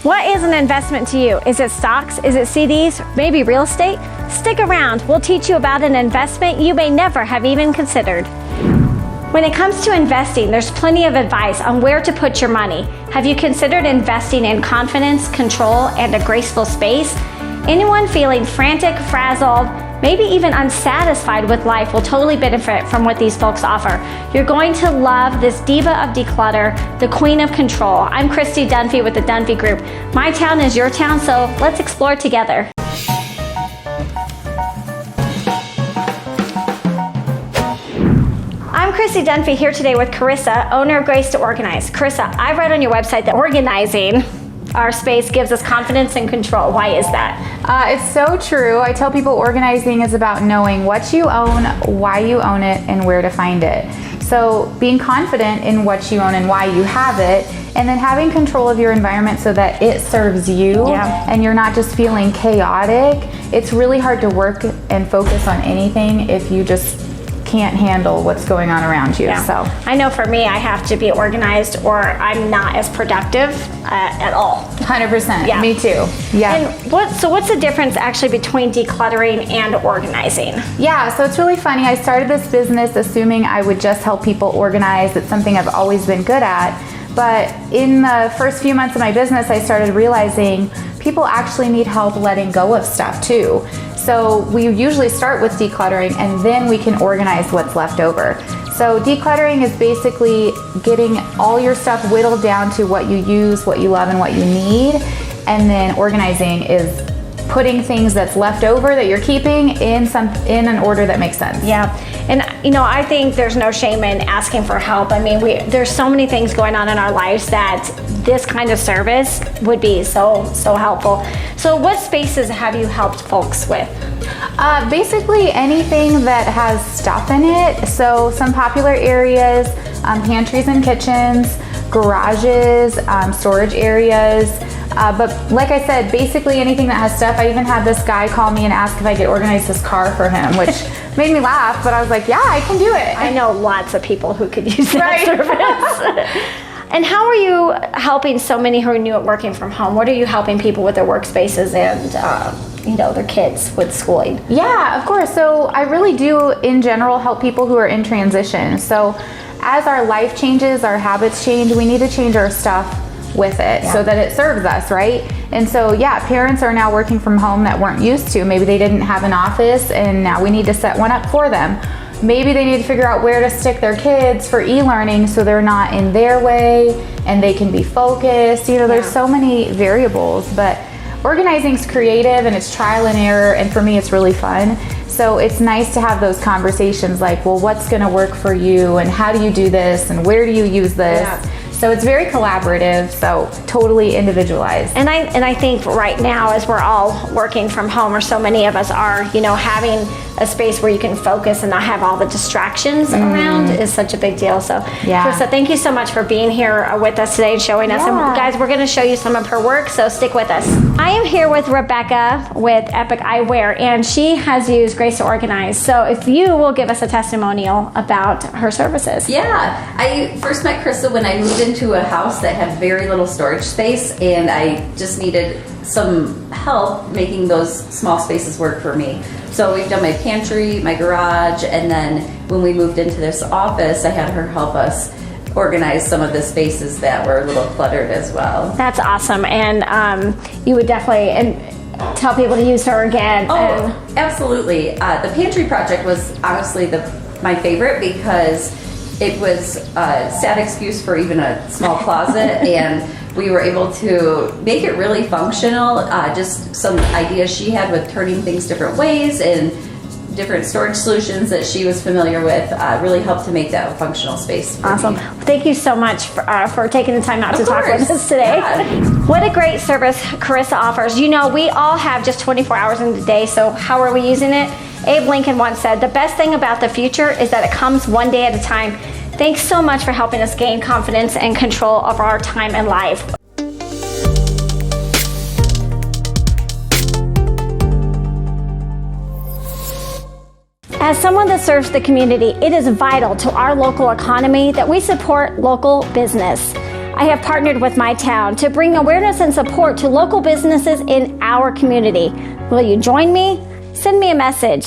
What is an investment to you? Is it stocks? Is it CDs? Maybe real estate? Stick around. We'll teach you about an investment you may never have even considered. When it comes to investing, there's plenty of advice on where to put your money. Have you considered investing in confidence, control, and a graceful space? Anyone feeling frantic, frazzled, maybe even unsatisfied with life will totally benefit from what these folks offer. You're going to love this diva of declutter, the queen of control. I'm Christy Dunfee with the Dunfee Group. My town is your town, so let's explore together. I'm Christy Dunfee here today with Charissa, owner of Grace to Organize. Charissa, I read on your website that organizing our space gives us confidence and control. Why is that? It's so true. I tell people organizing is about knowing what you own, why you own it, and where to find it. So being confident in what you own and why you have it, and then having control of your environment so that it serves you and you're not just feeling chaotic. It's really hard to work and focus on anything if you just can't handle what's going on around you. So I know for me, I have to be organized or I'm not as productive at all. 100%. Yeah. Me too. Yeah. And what's the difference actually between decluttering and organizing? Yeah, so it's really funny. I started this business assuming I would just help people organize. It's something I've always been good at. But in the first few months of my business, I started realizing people actually need help letting go of stuff too. So we usually start with decluttering and then we can organize what's left over. So decluttering is basically getting all your stuff whittled down to what you use, what you love, and what you need. And then organizing is putting things that's left over that you're keeping in an order that makes sense. Yeah, and I think there's no shame in asking for help. I mean, there's so many things going on in our lives that this kind of service would be so helpful. So what spaces have you helped folks with? Basically anything that has stuff in it. So some popular areas, pantries and kitchens, garages, storage areas. But like I said, basically anything that has stuff. I even had this guy call me and ask if I could organize his car for him, which made me laugh, but I was like, yeah, I can do it. I know lots of people who could use that service. And how are you helping so many who are new at working from home? What are you helping people with their workspaces and their kids with schooling? Yeah, of course. So I really do, in general, help people who are in transition. So as our life changes, our habits change, we need to change our stuff with it so that it serves us, right? And so parents are now working from home that weren't used to. Maybe they didn't have an office and now we need to set one up for them. Maybe they need to figure out where to stick their kids for e-learning so they're not in their way and they can be focused. There's so many variables, but organizing's creative and it's trial and error, and for me it's really fun. So it's nice to have those conversations like, well, what's gonna work for you and how do you do this and where do you use this? So it's very collaborative, so totally individualized. And I think right now, as we're all working from home, or so many of us are, having a space where you can focus and not have all the distractions around is such a big deal. So Charissa, thank you so much for being here with us today and showing us. And guys, we're gonna show you some of her work, so stick with us. I am here with Rebecca with Epic Eyewear, and she has used Grace to Organize. So if you will give us a testimonial about her services. Yeah, I first met Charissa when I moved into a house that had very little storage space, and I just needed some help making those small spaces work for me. So we've done my pantry, my garage, and then when we moved into this office, I had her help us organize some of the spaces that were a little cluttered as well. That's awesome, and you would definitely tell people to use her again. Oh, absolutely. The pantry project was honestly my favorite because it was a sad excuse for even a small closet, and we were able to make it really functional. Just some ideas she had with turning things different ways and different storage solutions that she was familiar with really helped to make that a functional space for Awesome. me. Thank you so much for taking the time out to talk with us today. Yeah. What a great service Charissa offers. We all have just 24 hours in the day, so how are we using it? Abe Lincoln once said, the best thing about the future is that it comes one day at a time. Thanks so much for helping us gain confidence and control of our time and life. As someone that serves the community, it is vital to our local economy that we support local business. I have partnered with MyTown to bring awareness and support to local businesses in our community. Will you join me? Send me a message.